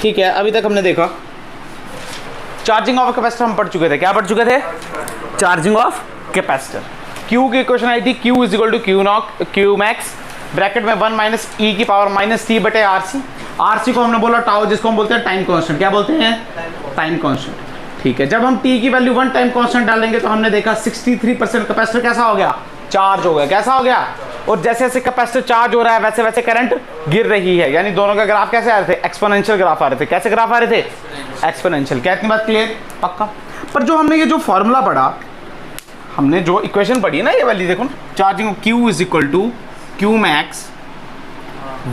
ठीक है, अभी तक हमने देखा चार्जिंग ऑफ कैपेसिटर हम पढ़ चुके थे। क्या पढ़ चुके थे? Charging of capacitor. क्यू की इक्वेशन आई थी Q is equal to Q not Q max bracket में 1 माइनस ई की पावर माइनस टी बटे आर सी। आर सी को हमने बोला टाउ, जिसको हम बोलते हैं टाइम कांस्टेंट। क्या बोलते हैं? Time constant. ठीक है, जब हम टी की वैल्यू 1 टाइम कांस्टेंट डालेंगे तो हमने देखा 63% कैपेसिटर कैसा हो गया? चार्ज हो गया। कैसा हो गया? और जैसे जैसे कैपेसिटर चार्ज हो रहा है वैसे वैसे करंट गिर रही है, यानी दोनों का ग्राफ कैसे आ रहे थे? एक्सपोनेंशियल ग्राफ आ रहे थे। कैसे ग्राफ आ रहे थे? एक्सपोनेंशियल। क्या इतनी बात क्लियर? पक्का। पर जो हमने ये जो फॉर्मूला पढ़ा, हमने जो इक्वेशन पढ़ी ना, ये वाली देखो ना, charging Q is equal to Q max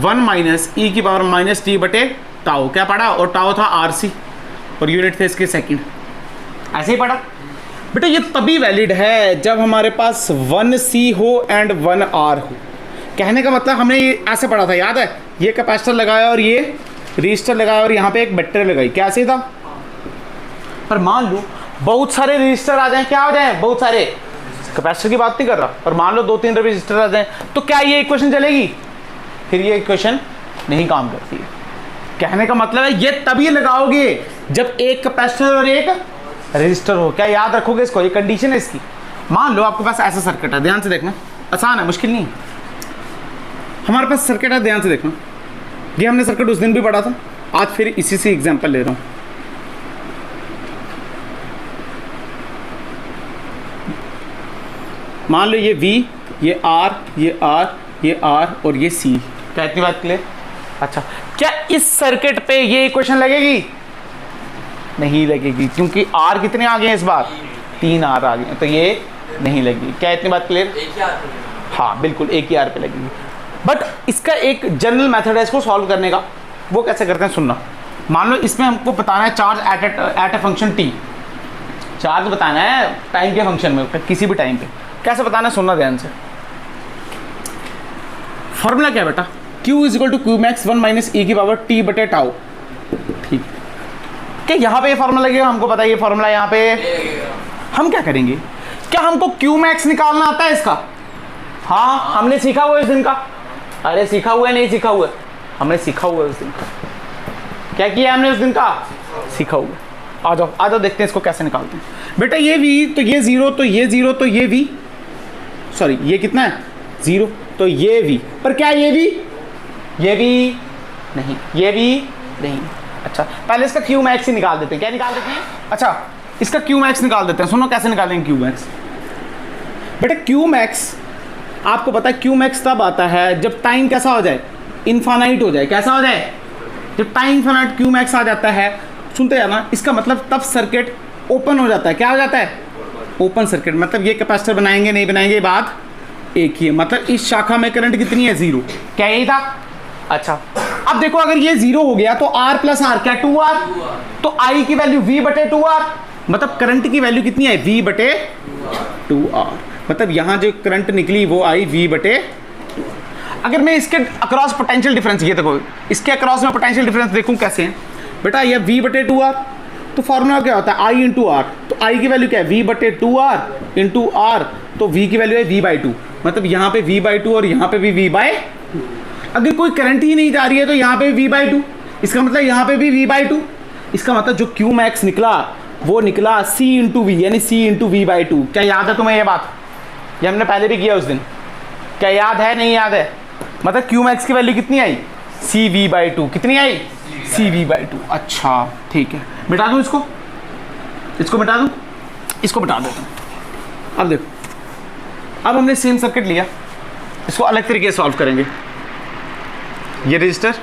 1 minus E की पावर माइनस टी बटे टाउ। क्या पढ़ा? और टाउ था आर सी और यूनिट थे इसके सेकंड। ऐसे ही पढ़ा बेटा। ये तभी वैलिड है जब हमारे पास 1 सी हो एंड 1 आर हो। कहने का मतलब हमने ये ऐसे पढ़ा था, याद है? ये कैपेसिटर लगाया और ये रजिस्टर लगाया और यहाँ पे एक बैटरी लगाई। क्या ऐसे था? पर मान लो बहुत सारे रजिस्टर आ जाएं, क्या हो जाए? बहुत सारे। कैपेसिटर की बात नहीं कर रहा, पर मान लो 2-3 रजिस्टर आ जाएं, तो क्या ये इक्वेशन चलेगी? फिर ये इक्वेशन नहीं काम करती है। कहने का मतलब है ये तभी लगाओगे जब एक कैपेसिटर और एक रजिस्टर हो। क्या याद रखोगे इसको? ये कंडीशन है इसकी। मान लो आपके पास ऐसा सर्किट है, ध्यान से देखना, आसान है, मुश्किल नहीं है। हमारे पास सर्किट है, ध्यान से देखना। ये हमने सर्किट उस दिन भी पढ़ा था, आज फिर इसी से एग्जांपल ले रहा हूं। मान लो ये V, ये R, ये R, ये R और ये C। क्या इतनी बात क्लियर? अच्छा, क्या इस सर्किट पे ये इक्वेशन लगेगी? नहीं लगेगी, क्योंकि R कितने आ गए हैं इस बार? 3 R आ गए, तो ये नहीं लगेगी। क्या इतनी बात क्लियर? हाँ बिल्कुल, एक ही R पे लगेगी। बट इसका एक जनरल मेथड है इसको सॉल्व करने का। वो कैसे करते हैं सुनना। मान लो इसमें हमको बताना है charge at a function t। Charge बताना है टाइम के फंक्शन में, किसी भी टाइम पे। कैसे बताना है सुनना ध्यान से। फॉर्मूला क्या बेटा? Q is equal to Q max 1 minus E की पावर टी बटे टाउ। ठीक, क्या यहाँ पे ये फॉर्मूला लगेगा? हमको पता है ये फॉर्मूला यहाँ पे। हम क्या करेंगे? क्या हमको क्यू मैक्स निकालना आता है इसका? हाँ, हमने सीखा हुआ है इस दिन का। अरे सीखा हुआ है, नहीं सीखा हुआ है? हमने सीखा हुआ है उस दिन का। क्या किया हमने उस दिन का? सीखा हुआ है। आ जाओ देखते हैं इसको कैसे निकालते हैं। बेटा ये V, तो ये 0, तो ये 0, तो ये V, सॉरी ये कितना है? 0, तो ये V। पर क्या ये V? ये V नहीं, ये V नहीं। अच्छा, पहले इसका क्यू मैक्स ही निकाल देते हैं। क्या निकाल देते हैं? अच्छा, इसका क्यू मैक्स निकाल देते हैं। सुनो कैसे निकालेंगे क्यू मैक्स। बेटा क्यू मैक्स आपको पता है, क्यू मैक्स तब आता है जब टाइम कैसा हो जाए? इनफाइनाइट हो जाए। कैसा हो जाए? जब टाइम इनफाइनाइट क्यू मैक्स आ जाता है। सुनते जाना, इसका मतलब तब सर्किट ओपन हो जाता है। क्या हो जाता है? Open circuit. मतलब ये कैपेसिटर बनाएंगे नहीं बनाएंगे बात एक ही है। मतलब इस शाखा में करंट कितनी है? 0। क्या यही था? अच्छा, अब देखो अगर ये 0 हो गया तो R प्लस R क्या? 2R। तो I की वैल्यू V बटे 2R। मतलब करंट की वैल्यू कितनी है? V बटे 2R। मतलब यहां जो करंट निकली वो आई V बटे। अगर मैं इसके अक्रॉस पोटेंशियल डिफरेंस, ये देखो इसके अक्रॉस में पोटेंशियल डिफरेंस देखूं कैसे है बेटा, ये V बटे 2R। तो फॉर्मूला क्या होता है? I into R। तो I की वैल्यू क्या है? V बटे 2R इंटू R। तो V की वैल्यू है V बाई 2। मतलब यहाँ पे V बाई 2 और यहाँ पे भी V बाई। अगर कोई करंट ही नहीं जा रही है तो यहाँ पे V बाई 2, इसका मतलब यहाँ पे भी V बाई 2। इसका मतलब जो Q मैक्स निकला वो निकला C इंटू V, यानी C इंटू V बाई 2। क्या याद है तुम्हें ये बात? ये हमने पहले भी किया उस दिन। क्या याद है? नहीं याद है? मतलब Q मैक्स की वैल्यू कितनी आई? CV by 2। कितनी आई? CV by 2। अच्छा ठीक है, मिटा दूँ इसको? इसको मिटा दूँ? इसको मिटा देता हूँ। अब देखो, अब हमने सेम सर्किट लिया, इसको अलग तरीके से सॉल्व करेंगे। ये रजिस्टर,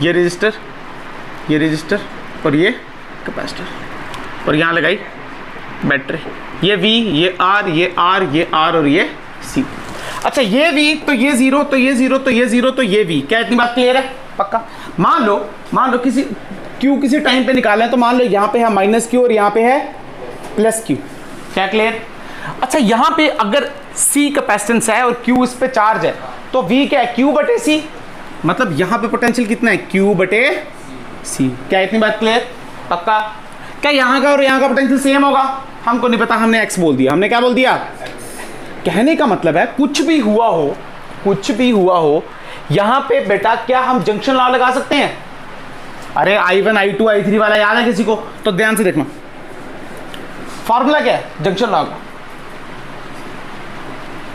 ये रजिस्टर, ये रजिस्टर और ये कैपेसिटर, और यहाँ लगाई बैटरी। ये V, ये R, ये R, ये R और ये C। अच्छा, ये V, तो ये 0, तो ये 0, तो ये 0, तो ये V। क्या इतनी बात क्लियर है? पक्का। मान लो किसी Q किसी टाइम पे निकालें, तो मान लो यहाँ पे है माइनस Q और यहाँ पे है प्लस Q। क्या क्लियर? अच्छा, यहाँ पे अगर C कैपेसिटेंस है और Q इस पे चार्ज है, तो V क्या है? Q बटे C। मतलब यहाँ पे पोटेंशियल कितना है? Q बटे C। क्या इतनी बात क्लियर? पक्का। क्या यहाँ का और यहाँ का पोटेंशियल सेम होगा? हमको नहीं पता, हमने x बोल दिया। हमने क्या बोल दिया? कहने का मतलब है कुछ भी हुआ हो, कुछ भी हुआ हो, यहाँ पे बेटा क्या हम जंक्शन लॉ लगा सकते हैं? अरे I1 I2 I3 वाला याद है किसी को? तो ध्यान से देखना, फॉर्मूला क्या है जंक्शन लॉ का?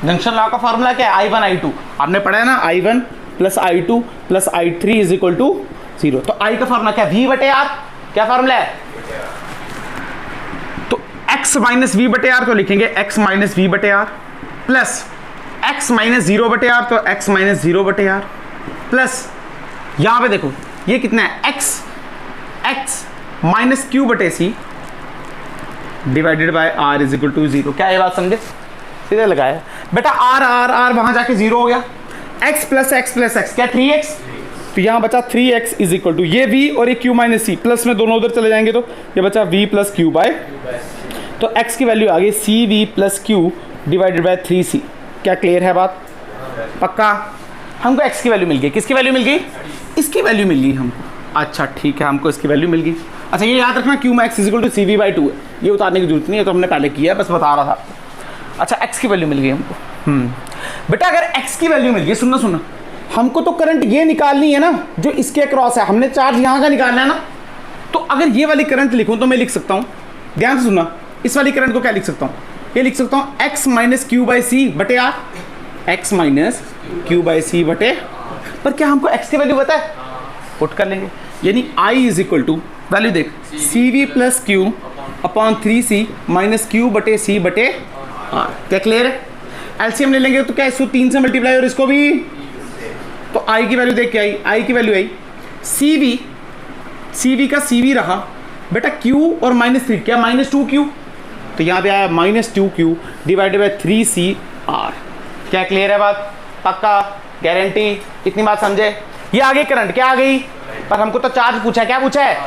जंक्शन लॉ का फॉर्मूला क्या है? I1 I2 आपने पढ़ा है ना, I1 plus I2 plus I3 is equal to 0। तो I का फॉर्मूला क्या है? V बटे R। क्या फॉर्मूला है? तो x माइनस V बटे R तो लिखेंगे x माइनस V बटे R प्लस x माइनस 0 बटे R तो x माइनस 0 बटे R प्लस यहां पे देखो ये कितना है, x माइनस q बटे c divided by r is equal to 0। क्या ये बात समझे? सीधे लगाया बेटा, r वहां जाके 0 हो गया, x प्लस x क्या 3x, तो यहां बचा 3x इज इक्वल टू ये v और ये q माइनस c, प्लस में दोनों उधर चले जाएंगे तो ये बचा v प्लस q बाय, तो x की वैल्यू आ गई cv plus q divided by 3c। क्या क्लियर है बात? पक्का? हमको x की वैल्यू मिल गई, किसकी वैल्यू मिल गई? इसकी वैल्यू मिल गई हमको। अच्छा ठीक है, हमको इसकी वैल्यू मिल गई। अच्छा ये याद रखना q max is equal to cv by 2 है, ये उतारने की जरूरत नहीं है, तो हमने पहले किया है, बस बता रहा था आपको। अच्छा x की वैल्यू मिल गई हमको। बेटा अगर x की वैल्यू मिल गई, सुनना हमको तो करंट ये निकालनी है ना जो इसके अक्रॉस है, हमने चार्ज यहाँ का निकालना है ना, तो अगर ये वाली करंट लिखूँ तो मैं लिख सकता हूँ, ध्यान से सुनना, इस वाली करंट को क्या लिख सकता हूँ? ये लिख सकता हूँ x minus Q by C बटे R, x minus Q by C बटे, पर क्या हमको x की वैल्यू पता है? पुट कर लेंगे, यानी I is equal to value देख C V plus Q upon 3c minus Q बटे सी बटे आर। क्या क्लियर है? एलसीएम ले लेंगे तो क्या इसको 3 से मल्टीप्लाई और इसको भी, तो I की वैल्यू देख के आई, I की वैल्यू आई CV का CV रहा बेटा Q और माइनस 3 क्या माइनस 2Q, तो यहाँ पे आया minus 2Q divided by 3CR। क्या क्लियर है बात? पक्का? गारंटी? इतनी बात समझे? ये आ गई करंट, क्या आ गई? पर हमको तो चार्ज पूछा है, क्या पूछा है?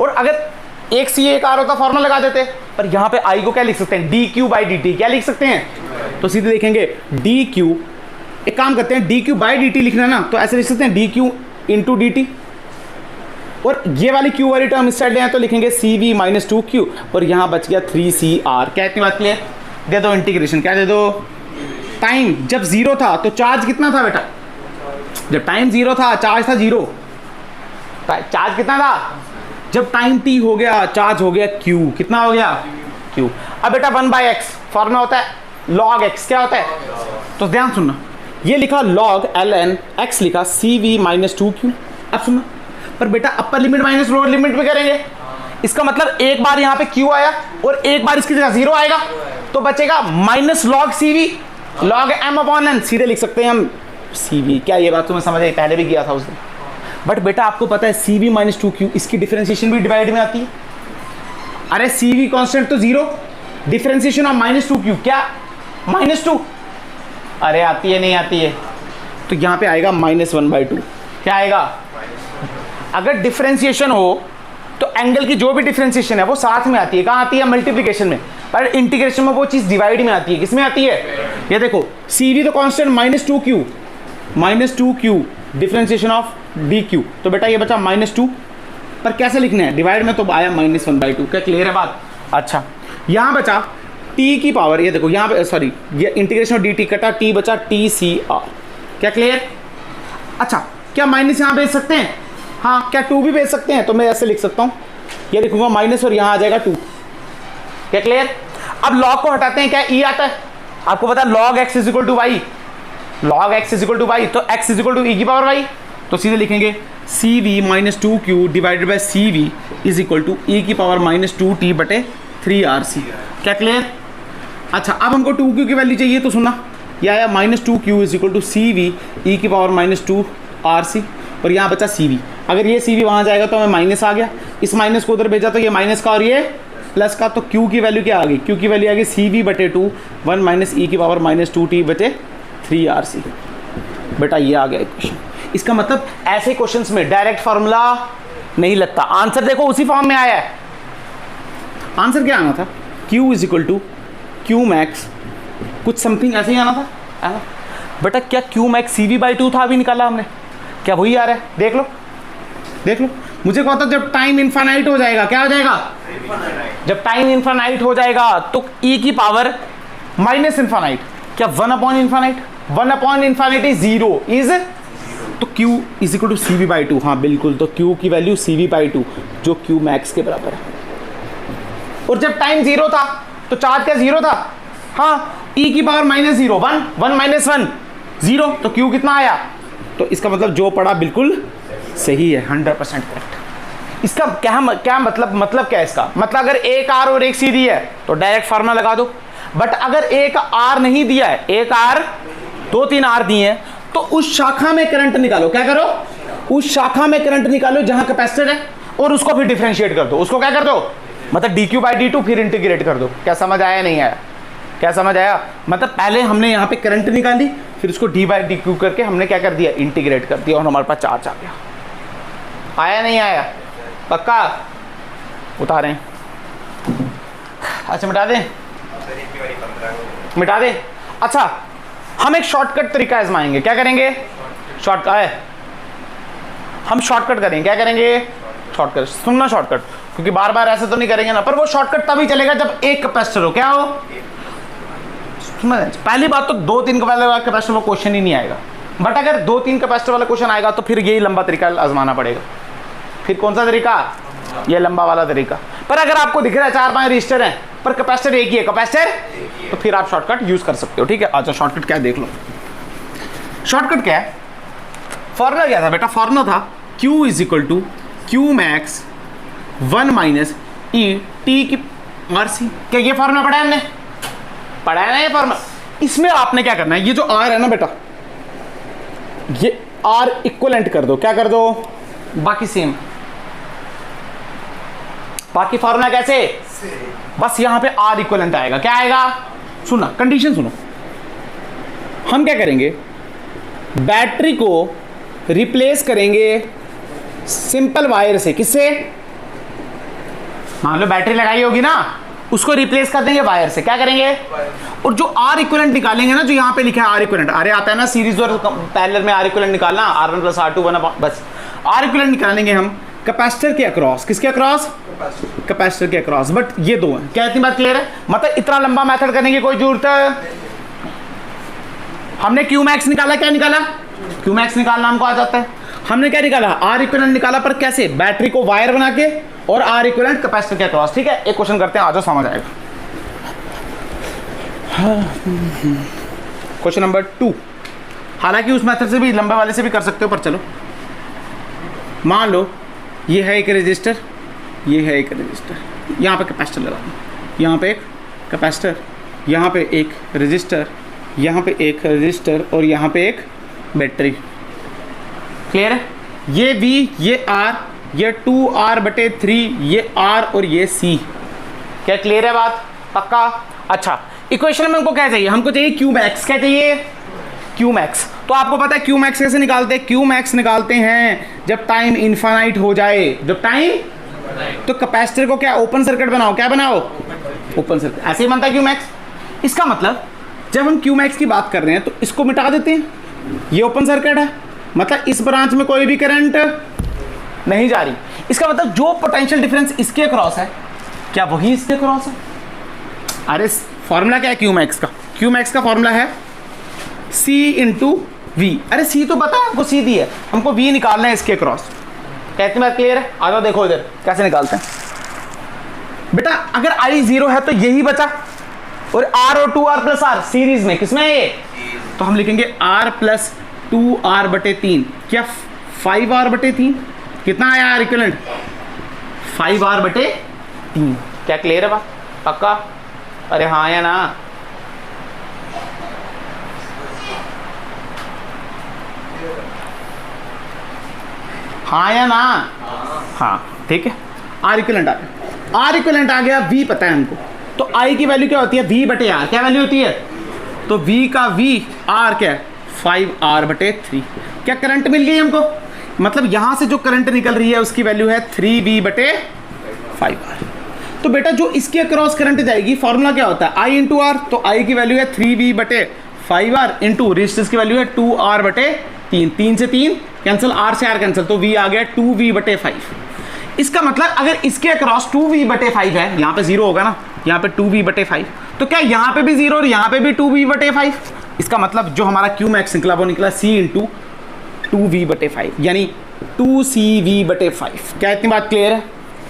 और अगर एक C एक R होता फॉर्मूला लगा देते, पर यहाँ पे I को क्या लिख सकते हैं? dq by dt। क्या लिख सकते हैं? तो सीधे लिखेंगे dq, एक काम करते हैं dq बाई dt लिखना ना, तो ऐसे लिख सकते हैं dq इंटू dt, और ये वाली q वाली टर्म इस साइड ले आए तो लिखेंगे cv माइनस 2q, और यहाँ बच गया 3CR। क्या इतनी बात क्लियर? दे दो इंटीग्रेशन, क्या दे दो? टाइम जब 0 था तो चार्ज कितना था बेटा? जब टाइम 0 था चार्ज था 0, चार्ज कितना था? जब टाइम t हो गया चार्ज हो गया q, कितना हो गया? q। अब बेटा 1/x फॉर्मूला होता है log x, क्या होता है? तो ध्यान सुनना, ये लिखा log ln x लिखा cv माइनस 2q। अब सुनना, पर बेटा upper limit minus lower limit पे करेंगे, इसका मतलब एक बार यहाँ पे q आया और एक बार इसकी जगह 0 आएगा, तो बचेगा minus log cv log m upon n, सीधे लिख सकते हैं हम cv। क्या ये बात तुम्हें समझ आई? पहले भी किया था उस दिन। बट बेटा आपको पता है cv माइनस 2q इसकी डिफरेंशिएशन भी डिवाइड में आती है। अरे cv कांस्टेंट तो 0, डिफरेंशिएशन ऑफ माइनस 2q क्या माइनस 2, अरे आती है नहीं आती है? तो यहाँ पे आएगा माइनस 1/2। क्या आएगा? अगर डिफरेंशिएशन हो तो एंगल की जो भी डिफरेंशिएशन है वो साथ में आती है, कहाँ आती है? मल्टीप्लिकेशन में। पर इंटीग्रेशन में वो चीज़ डिवाइड में आती है, किसमें आती है? ये देखो cv तो constant minus 2q differentiation of dq, तो बेटा ये बचा माइनस 2, पर कैसे लिखना है? डिवाइड में, तो आया माइनस 1/2। क्या क्लियर है बात? अच्छा यहाँ बचा t की पावर, ये देखो यहाँ पे सॉरी ये इंटीग्रेशन ऑफ dt कटा, t बचा TCR। क्या क्लियर? अच्छा क्या माइनस यहाँ भेज सकते हैं? हाँ, क्या 2 भी भेज सकते हैं? तो मैं ऐसे लिख सकता हूँ, ये लिखूंगा माइनस और यहाँ आ जाएगा 2। क्या क्लियर? अब log को हटाते हैं, क्या e आता है? आपको पता है log x is equal to Y, log x is equal to Y, तो x is equal to e की पावर वाई, तो सीधे लिखेंगे cv minus 2q divided by cv is equal to e की पावर माइनस 2t बटे 3RC। क्या clear? अच्छा अब हमको 2q की वैल्यू चाहिए, तो सुनना ये आया minus 2q is equal to cv e की पावर माइनस 2RC, और यहाँ बचा cv। अगर ये cv वहाँ जाएगा तो हमें माइनस आ गया, इस माइनस को उधर भेजा तो ये माइनस का और ये प्लस का, तो q की वैल्यू क्या आ गई? q की वैल्यू आ गई cv बटे 2 1 माइनस e की पावर माइनस 2t बटे 3RC। बेटा ये आ गया क्वेश्चन। इसका मतलब ऐसे क्वेश्चंस में डायरेक्ट फार्मूला नहीं लगता, आंसर देखो उसी फॉर्म में आया है। आंसर क्या आना था? q is equal to Q max कुछ समथिंग ऐसे ही आना था, है ना बेटा? क्या क्यू मैक्स cv बाई 2 था, अभी निकाला हमने, क्या वही आ रहा है? देख लो देख लो, मुझे कहता जब टाइम इनफाइनाइट हो जाएगा, क्या हो जाएगा? जब टाइम इनफाइनाइट हो जाएगा तो e की पावर माइनस इनफाइनाइट, क्या 1 upon infinite, 1 upon infinite is 0 is, तो Q is equal to C V by two, हाँ बिल्कुल, तो Q की value C V by two जो Q मैक्स के बराबर है। और जब टाइम जीरो था तो चार्ज क्या जीरो था, हाँ, e की power minus zero, one, one minus one zero, तो Q कितना आया, तो इसका मतलब जो पड़ा बिल्कुल सही है, 100% करेक्ट। इसका क्या मतलब क्या है इसका मतलब, अगर एक R और एक C दी है तो डायरेक्ट फार्मूला लगा दो, बट अगर एक R नहीं दिया है, एक R, दो तीन R दिए हैं, तो उस शाखा में करंट निकालो, क्या करो, उस शाखा में करंट निकालो जहां कैपेसिटर है, और उसको फिर डिफरेंशिएट कर दो, उसको क्या कर दो, मतलब dq बाई dt फिर इंटीग्रेट कर दो। क्या समझ आया, नहीं आया, क्या समझ आया, मतलब पहले हमने यहाँ पे करंट निकाली, फिर उसको d बाई dq करके हमने क्या कर दिया, इंटीग्रेट कर दिया, और हमारे पास चार्ज आ गया। आया नहीं आया, पक्का उतारें, अच्छा मिटा दें, मिटा दें। अच्छा हम एक शॉर्टकट तरीका आजमाएंगे, क्या करेंगे, शॉर्टकट है, हम शॉर्टकट करेंगे, क्या करेंगे, शॉर्टकट, सुनना शॉर्टकट, क्योंकि बार बार ऐसे तो नहीं करेंगे ना, पर वो शॉर्टकट तभी चलेगा जब एक कैपेसिटर हो, क्या हो, पहली बात तो दो तीन कैपेसिटर वाला क्वेश्चन ही नहीं आएगा, बट अगर दो तीन कैपेसिटर वाला क्वेश्चन आएगा तो फिर यही लंबा तरीका आजमाना पड़ेगा। फिर कौन सा तरीका, ये लंबा वाला तरीका। पर अगर आपको दिख रहा है 4-5 रजिस्टर हैं पर कैपेसिटर एक ही है, कैपेसिटर, तो फिर आप शॉर्टकट यूज कर सकते हो, ठीक है। अच्छा शॉर्टकट क्या है देख लो, शॉर्टकट क्या है, फॉर्मूला क्या था बेटा, फॉर्मूला था Q is equal to Q max 1 minus E T की आर सी। क्या ये फॉर्मूला पढ़ा है हमने, पढ़ा है ना ये फॉर्मूला। इसमें आपने क्या करना है, ये जो R है ना बेटा, ये R इक्वलेंट कर दो, क्या कर दो, बाकी सेम, बाकी फॉर्मूला कैसे, बस यहां पे R इक्वलेंट आएगा, क्या आएगा, सुनना कंडीशन सुनो, हम क्या करेंगे, बैटरी को रिप्लेस करेंगे सिंपल वायर से, किससे, मान लो बैटरी लगाई होगी ना, उसको रिप्लेस कर देंगे वायर से, क्या करेंगे, और जो R इक्विवेलेंट निकालेंगे ना, जो यहाँ पे लिखा है R इक्विवेलेंट, अरे आता है ना सीरीज और पैरेलल में R इक्विवेलेंट निकालना, R1 प्लस R2 बना, बस R इक्विवेलेंट निकालेंगे हम कैपेसिटर के अक्रॉस, किसके अक्रॉस, कैपेसिटर के अक्रॉस, बट ये दो है, क्या इतनी बात क्लियर है, मतलब इतना लंबा मेथड करने की कोई जरूरत है, हमने Q मैक्स निकाला, क्या निकाला, Q मैक्स निकालना हमको आ जाता है, हमने क्या निकाला, R इक्विवेलेंट निकाला, पर कैसे, बैटरी को वायर बना के और R इक्विवेलेंट कैपेसिटर के अक्रॉस, ठीक है। एक क्वेश्चन करते हैं, आ जाओ समझ आएगा। क्वेश्चन नंबर 2, हालांकि उस मेथड से भी, लंबे वाले से भी कर सकते हो, पर चलो मान लो ये है एक रजिस्टर, ये है एक रजिस्टर, यहाँ पे कैपेसिटर लगा दूँ, यहाँ पे एक कैपेसिटर, यहाँ पे एक रजिस्टर, यहाँ पे एक रजिस्टर, और यहाँ पे एक बैटरी, क्लियर है, ये V, ये R, ये 2R/3, ये R और ये C, क्या क्लियर है बात, पक्का। अच्छा इक्वेशन में हमको क्या चाहिए, हमको चाहिए Q मैक्स, क्या चाहिए, Q मैक्स, तो आपको पता है Q मैक्स कैसे निकालते हैं, Q मैक्स निकालते हैं जब टाइम इनफाइनाइट हो जाए, जब टाइम, तो कैपेसिटर को क्या ओपन सर्किट बनाओ, क्या बनाओ, ओपन सर्किट, ऐसे ही बनता है Q मैक्स। इसका मतलब जब हम Q मैक्स की बात कर रहे हैं तो इसको मिटा देते हैं, ये ओपन सर्किट है, मतलब इस ब्रांच में कोई भी करंट नहीं जा रही, इसका मतलब जो पोटेंशियल डिफरेंस इसके क्रॉस है क्या वही इसके क्रॉस है। अरे फॉर्मूला क्या है Q मैक्स का, Q मैक्स का फॉर्मूला है C इंटू V, अरे C तो पता है हमको, C दी है, हमको V निकालना है इसके क्रॉस, कहती बात क्लियर है। आ जाओ देखो इधर कैसे निकालते हैं बेटा, अगर I 0 है तो यही बचा, और R और 2R प्लस R सीरीज में, किसमें है ये, तो हम लिखेंगे R प्लस 2R/3, क्या 5R/3, कितना आया R इक्विवेलेंट, 5R/3, क्या क्लियर है बात, पक्का, अरे हाँ या ना, हाँ या ना, हाँ ठीक है। R इक्विवेलेंट आ गया, R इक्विवेलेंट आ गया, V पता है हमको, तो I की वैल्यू क्या होती है, V/R, क्या वैल्यू होती है, तो V का V, R क्या है 5R/3, क्या करंट मिल गई हमको, मतलब यहां से जो करंट निकल रही है उसकी वैल्यू है 3V/5R। तो बेटा जो इसके अक्रॉस करंट जाएगी, फॉर्मूला क्या होता है I इंटू R, तो I की वैल्यू है 3V/5R इंटू रेजिस्टेंस की वैल्यू है 2R/3, 3 से 3 कैंसिल, R से R कैंसिल, तो V आ गया 2V/5। इसका मतलब अगर इसके अक्रॉस 2V/5 है, यहाँ पे 0 होगा ना, यहाँ पे 2V/5, तो क्या यहाँ पे भी 0 और यहाँ पे भी 2V/5, इसका मतलब जो हमारा Q मैक्स निकला वो निकला C इंटू 2v/5 यानी 2cv/5। क्या इतनी बात क्लियर है?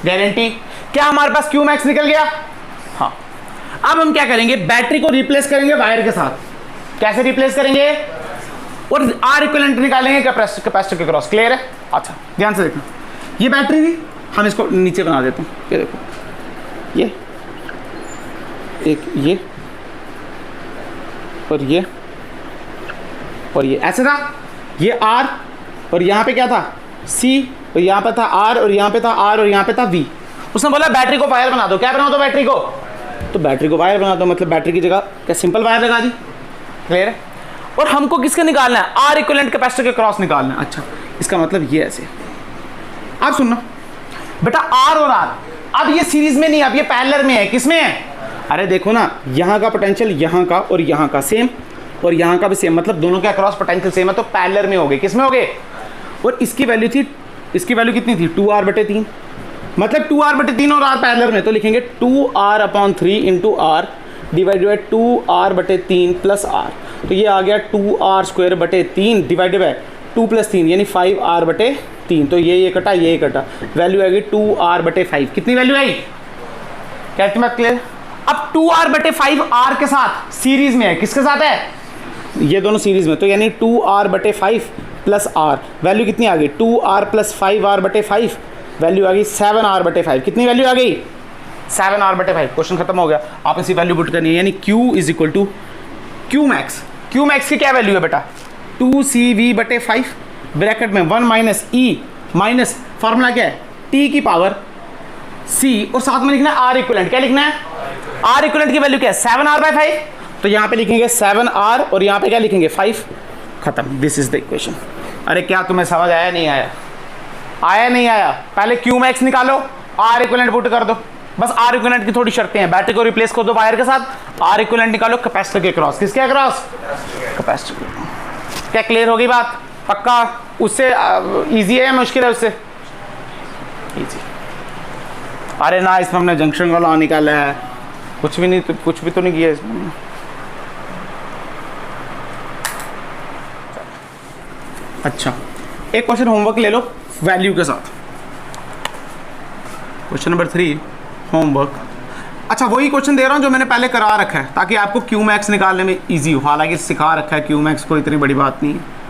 गारंटी? क्या हमारे पास क्यू मैक्स निकल गया? हाँ। अब हम क्या करेंगे, बैटरी को रिप्लेस करेंगे वायर के साथ। कैसे रिप्लेस करेंगे? और आर इक्विवेलेंट निकालेंगे कैपेसिटर के क्रॉस। क्लियर है? अच्छा ध्यान से देखना, ये बैटरी थी, हम इसको नीचे बना देते हैं। ये देखो, ये एक, ये और ये ऐसे था, ये आर और यहाँ पे क्या था सी, और यहाँ पे था आर और यहाँ पे था आर और यहाँ पे था वी। उसने बोला बैटरी को वायर बना दो। क्या बना दो बैटरी को? तो बैटरी को वायर बना दो, मतलब बैटरी की जगह क्या सिंपल वायर लगा दी। क्लियर है? और हमको किसके निकालना है? आर इक्विवेलेंट कैपेसिटर के क्रॉस निकालना है। अच्छा, इसका मतलब ये ऐसे। आप सुनना बेटा, आर और आर अब ये सीरीज में नहीं, अब ये पैरेलल में है। किसमें है? अरे देखो ना, यहाँ का पोटेंशियल यहाँ का और यहाँ का सेम, और यहाँ का भी सेम, मतलब दोनों के अक्रॉस पोटेंशियल सेम है, तो पैरेलल में हो गए। किसमें हो गए? और इसकी वैल्यू थी, इसकी वैल्यू कितनी थी? 2r/3, मतलब 2r/3 और r पैरेलल में, तो लिखेंगे 2r/3 into R divided by 2r/3 plus r। तो ये आ गया 2r² डिवाइडेड बाई 2 + 3 यानी 5r/3। तो ये कटा, ये कटा, वैल्यू आएगी 2r/5। कितनी वैल्यू आई? क्या बात क्लियर? अब 2r/5 r के साथ सीरीज में है। किसके साथ है? ये दोनों सीरीज में, तो यानी 2r/5 प्लस r, वैल्यू कितनी आ गई? 2r + 5r/5, वैल्यू आ गई 7r/5। कितनी वैल्यू आ गई? 7r/5। क्वेश्चन खत्म हो गया। आप इसी वैल्यू पुट करनी है, यानी q = q max. q max की क्या वैल्यू है बेटा? 2cv/5 ब्रैकेट में 1 - e माइनस फॉर्मूला क्या है? t की पावर c, और साथ में लिखना है आर इक्विवेलेंट। क्या लिखना है? आर इक्विवेलेंट की वैल्यू क्या है? 7r/5। तो यहाँ पे लिखेंगे 7r और यहाँ पे क्या लिखेंगे? 5। खत्म। This is the equation. अरे क्या तुम्हें समझ आया नहीं आया? आया नहीं आया? पहले क्यू मैक्स निकालो, आर इक्विवेलेंट पुट कर दो। बस आर इक्विवेलेंट की थोड़ी शर्तें हैं। बैटरी को रिप्लेस कर दो वायर के साथ, आर इक्विवेलेंट निकालो कैपेसिटर के क्रॉस। किसके अक्रॉस? कैपेसिटर। क्या क्लियर होगी बात? पक्का? उससे इजी है या मुश्किल है? उससे इजी। अरे ना, इसमें हमने जंक्शन का लॉ निकाला है, कुछ भी नहीं, तो कुछ भी तो नहीं किया इसमें। अच्छा, एक क्वेश्चन होमवर्क ले लो वैल्यू के साथ। Question number 3 homework. अच्छा, वही क्वेश्चन दे रहा हूँ जो मैंने पहले करा रखा है, ताकि आपको क्यू मैक्स निकालने में इजी हो। हालांकि सिखा रखा है क्यू मैक्स को, इतनी बड़ी बात नहीं है।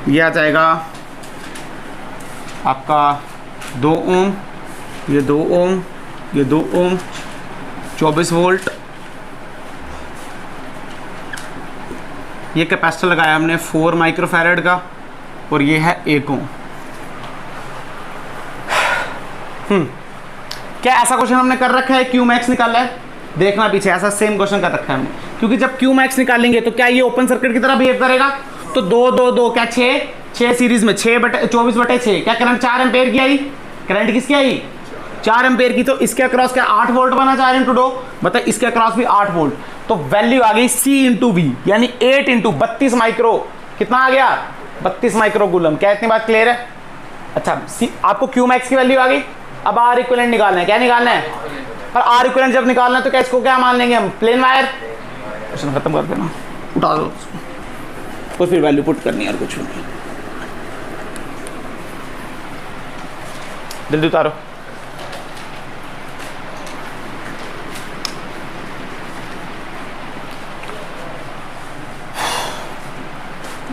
ये आ जाएगा आपका 2 ओम, ये 2 ओम, ये 2 ओम, 24 वोल्ट। ये कैपेसिटर लगाया हमने 4 माइक्रोफैरड का, और ये है 1 ओम। क्या ऐसा क्वेश्चन हमने कर रखा है? क्यू मैक्स निकाला है? देखना पीछे, ऐसा सेम क्वेश्चन कर रखा है हमने, क्योंकि जब क्यू मैक्स निकालेंगे तो क्या ये ओपन सर्किट की तरह बिहेव करेगा? तो 2 2 2 क्या 6 सीरीज में 24/6। क्या करंट 4 एम्पेयर की आई? करंट किसकी आई? 4 एम्पेयर की। तो इसके अक्रॉस क्या 8 वोल्ट बना? 4 × 2 मतलब इसके अक्रॉस भी 8 वोल्ट। तो वैल्यू आ गई C × V, यानी 8 × 32 माइक्रो। कितना आ गया? 32 माइक्रो कूलम। क्या इतनी बात क्लियर है? अच्छा, आपको क्यू मैक्स की वैल्यू आ गई। अब आर इक्विवेलेंट निकालना है। क्या निकालना है? पर आर इक्विवेलेंट जब निकालना है तो क्या इसको क्या मान लेंगे हम? Plane wire. क्वेश्चन खत्म कर देना, उठा दो, और फिर वैल्यू पुट करनी है, और कुछ नहीं। जल्दी उतारो।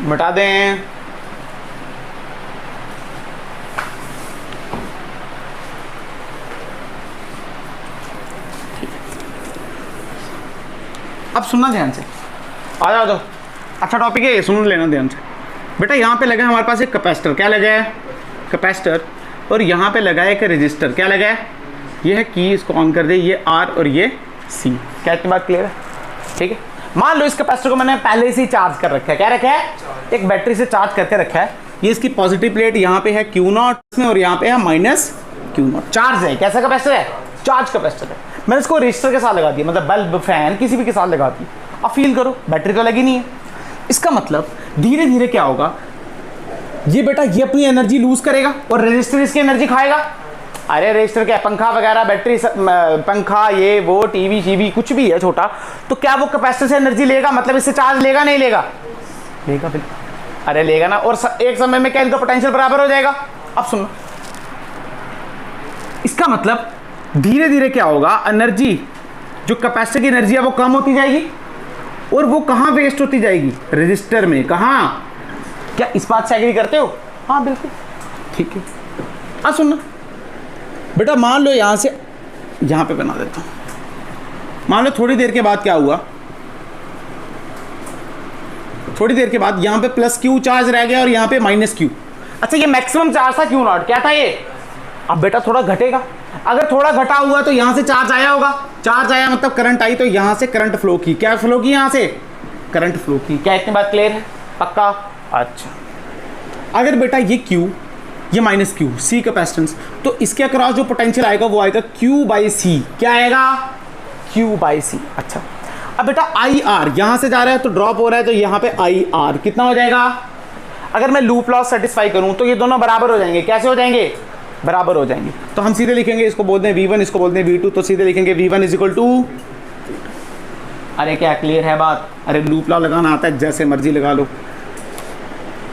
मिटा दें। अब सुनना ध्यान से, आ जाओ तो अच्छा टॉपिक है ये, सुन लेना ध्यान से। बेटा यहाँ पे लगा है हमारे पास एक कैपेसिटर। क्या लगा है? कैपेसिटर। और यहाँ पे लगा है एक रजिस्टर। क्या लगा है? ये है की, इसको ऑन कर दे, ये आर और ये सी। क्या इतनी बात क्लियर है? ठीक है। मान लो इस कैपेसिटर को मैंने पहले से ही चार्ज कर रखा है। क्या रखा है? एक बैटरी से चार्ज करके रखा है। ये इसकी पॉजिटिव प्लेट यहाँ पे है Q0 में, और यहाँ पे है -Q0। चार्ज है। कैसा कैपेसिटर है? चार्ज कैपेसिटर है। मैंने इसको रजिस्टर के साथ लगा दिया, मतलब बल्ब, फैन, किसी भी के साथ लगा दी। अब फील करो, बैटरी तो लगी नहीं है। इसका मतलब धीरे धीरे क्या होगा, ये बेटा ये अपनी एनर्जी लूज करेगा और रेजिस्टर इसकी एनर्जी खाएगा। अरे रेजिस्टर क्या, पंखा वगैरह, बैटरी, पंखा, ये वो, टीवी शीवी कुछ भी है छोटा, तो क्या वो कैपेसिटर से एनर्जी लेगा? मतलब इससे चार्ज लेगा नहीं लेगा? लेगा बिल्कुल। अरे लेगा ना। और एक समय में क्या इनका पोटेंशियल बराबर हो जाएगा? अब सुनो, इसका मतलब धीरे धीरे क्या होगा, एनर्जी जो कैपेसिटर की एनर्जी है वो कम होती जाएगी और वो कहाँ वेस्ट होती जाएगी? रेजिस्टर में। कहाँ? क्या इस बात से एग्री करते हो? हाँ बिल्कुल, ठीक है। अब सुनना बेटा, मान लो यहां से यहां पे बना देता हूं। मान लो थोड़ी देर के बाद क्या हुआ, थोड़ी देर के बाद यहां पे प्लस क्यू चार्ज रह गया और यहां पे माइनस क्यू। अच्छा ये मैक्सिमम चार्ज था क्यू नॉट, क्या था ये? अब बेटा थोड़ा घटेगा। अगर थोड़ा घटा हुआ तो यहां से चार्ज आया होगा, चार्ज आया मतलब करंट आई, तो यहां से करंट फ्लो की। क्या फ्लो की? यहां से करंट फ्लो की। क्या इतनी बात क्लियर है? पक्का? अच्छा, अगर बेटा ये क्यू, ये माइनस क्यू, सी कैपेसिटेंस, तो इसके अक्रॉस जो पोटेंशियल आएगा वो आएगा क्यू बाई सी। क्या आएगा? क्यू बाई सी। अच्छा, अब बेटा आई आर यहां से जा रहा है तो ड्रॉप हो रहा है, तो यहां पे आई आर कितना हो जाएगा? अगर मैं लूप लॉस सेटिस्फाई करूं तो ये दोनों बराबर हो जाएंगे। कैसे हो जाएंगे? बराबर हो जाएंगे। तो हम सीधे लिखेंगे, इसको बोलते हैं V1, इसको बोलते हैं V2, तो सीधे लिखेंगे V1 इज इक्वल टू, अरे क्या क्लियर है बात? अरे लूप लॉ लगाना आता है, जैसे मर्जी लगा लो।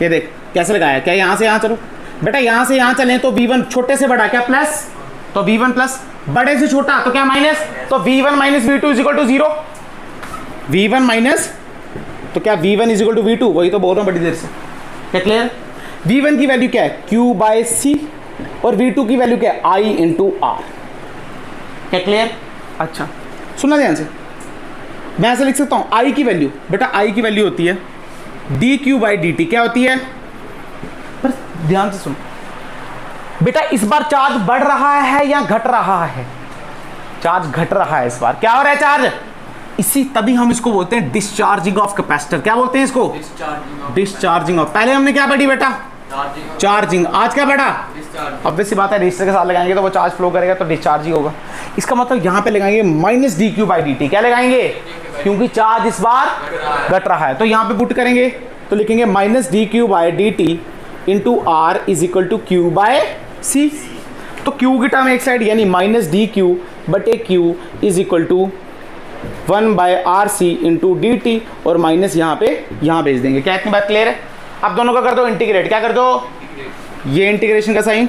ये देख कैसे लगाया, क्या यहां से यहां चलो बेटा, यहां से यहां चलें तो V1 छोटे से बड़ा क्या प्लस, तो V1 प्लस, बड़े से छोटा तो क्या माइनस, तो V1 minus V2 is equal to 0। V1 minus, तो क्या V1 is equal to V2, वही तो बोल रहा हूं बड़ी देर से। क्या क्लियर? V1 की वैल्यू क्या है? Q बाय C, और V2 की वैल्यू क्या है? I into R। क्या क्लियर? अच्छा सुनना ध्यान से, मैं ऐसे लिख सकता हूं I की वैल्यू, बेटा I की वैल्यू होती है dQ बाई dt। क्या होती है? पर ध्यान से सुन बेटा, इस बार चार्ज बढ़ रहा है या घट रहा है? चार्ज घट रहा है इस बार। क्या हो रहा है? चार्ज। इसी तभी हम इसको बोलते हैं डिस्चार्जिंग ऑफ कैपेसिटर। क्या बोलते हैं इसको? Discharging of. पहले हमने क्या पढ़ी बेटा? चार्जिंग। आज क्या पढ़ा? ऑब्वियस सी बात है, रेजिस्टर के साथ लगाएंगे तो वो चार्ज फ्लो करेगा तो डिस्चार्ज ही होगा। इसका मतलब यहां पे लगाएंगे minus D Q by D T. क्या लगाएंगे? क्योंकि चार्ज इस बार घट रहा है, तो यहां पे पुट करेंगे तो लिखेंगे minus D Q by D T into R is equal to Q by C. तो क्यू की टर्म एक साइड, यानी माइनस डी क्यू बटे Q is equal to 1 by R C into D T, और minus यहाँ पे यहाँ भेज देंगे। क्या इतनी बात क्लियर है? अब दोनों का कर दो इंटीग्रेट। क्या कर दो? ये इंटीग्रेशन का साइन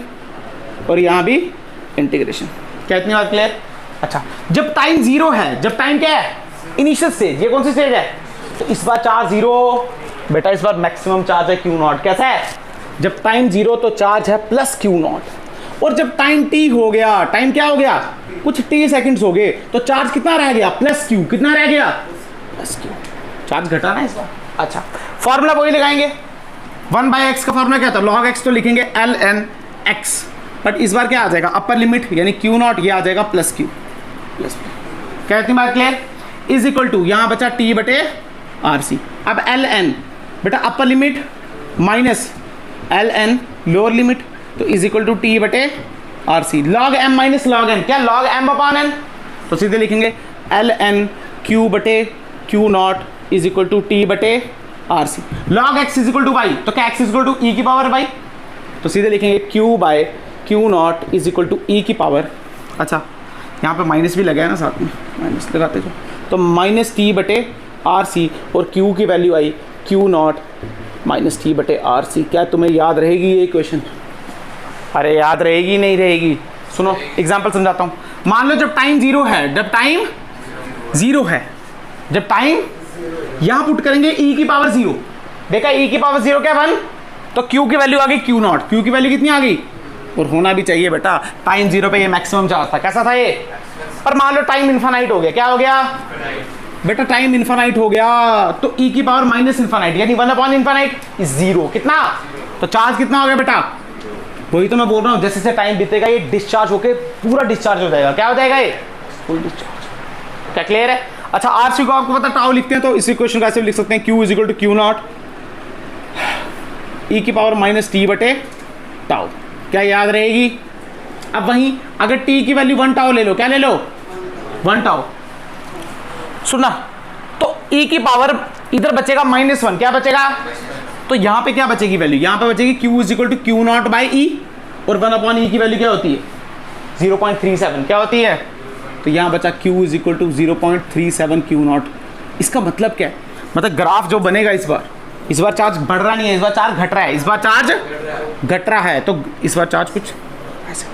और यहाँ भी इंटीग्रेशन। क्या इतनी बात क्लियर? अच्छा, जब टाइम जीरो है, जब टाइम क्या है? Initial stage. ये कौन सी स्टेज है? तो इस बार चार्ज जीरो बेटा, इस बार मैक्सिमम चार्ज है क्यू नॉट। कैसा है? जब टाइम जीरो तो चार्ज है प्लस क्यू नॉट, और जब टाइम टी हो गया, टाइम क्या हो गया? कुछ टी सेकंड्स हो गए, तो चार्ज कितना रह गया? Plus Q. कितना रह गया? Plus Q. चार्ज घटा ना इस बार। अच्छा, फॉर्मूला वही लगाएंगे। 1/x का फॉर्मूला क्या था? log x तो लिखेंगे ln x, बट इस बार क्या आ जाएगा? अपर लिमिट यानी क्यू नॉट, ये आ जाएगा प्लस क्यू। प्लस क्या इतनी बात क्लियर? इज इक्वल टू यहाँ बचा t बटे आर सी। अब ln बेटा upper limit minus ln lower limit, तो इज इक्वल टू t बटे R C. Log m minus log n, क्या? लॉग m अपॉन n, तो सीधे लिखेंगे ln q बटे Q not is equal to t बटे R C. Log x is equal to Y, तो क्या x is equal to e की power Y, तो सीधे लिखेंगे q by Q not is equal to e की power. अच्छा, यहाँ पे माइनस भी लगा है ना साथ में, माइनस लगाते जो, तो माइनस टी बटे आर सी, और q की value I Q not minus T बटे आर सी। क्या तुम्हें याद रहेगी ये इक्वेशन? अरे याद रहेगी नहीं रहेगी? सुनो एग्जाम्पल समझाता हूँ। मान लो जब टाइम जीरो है, जब टाइम जीरो है, जब टाइम यहां पुट करेंगे e की पावर 0। देखा e की पावर 0 क्या? 1, तो q की वैल्यू आ गई क्यू नॉट। q की वैल्यू कितनी आ गई? और होना भी चाहिए बेटा, टाइम 0 पे ये मैक्सिमम चार्ज था। कैसा था ये? पर मान लो टाइम इन्फानाइट हो गया। क्या हो गया बेटा? टाइम इन्फानाइट हो गया, तो e की पावर माइनस इन्फानाइट यानी 1 अपॉन इन्फानाइट इज 0। कितना? तो चार्ज कितना हो गया बेटा? वही तो मैं बोल रहा हूँ, जैसे जैसे टाइम बीतेगा ये डिस्चार्ज होके पूरा डिस्चार्ज हो जाएगा। क्या हो जाएगा? ये फुल डिस्चार्ज। क्या क्लियर है? अच्छा, आरसी को आपको पता टाउ लिखते हैं, तो इस इक्वेशन को ऐसे लिख सकते हैं Q is equal to Q not e की पावर माइनस टी बटे टाउ। क्या याद रहेगी? अब वहीं अगर t की वैल्यू 1 टाउ ले लो, क्या ले लो? 1 टाउ। सुनना, तो e की पावर इधर बचेगा -1। क्या बचेगा? तो यहाँ पे क्या बचेगी वैल्यू, यहाँ पे बचेगी Q is equal to Q naught by E, और 1/e की वैल्यू क्या होती है 0.37, क्या होती है, तो यहाँ बचा Q is equal to 0.37 Q not. इसका मतलब क्या है, मतलब ग्राफ जो बनेगा इस बार चार्ज बढ़ रहा नहीं है, इस बार चार्ज घट रहा है, इस बार चार्ज घट रहा है, तो इस बार चार्ज कुछ ऐसे,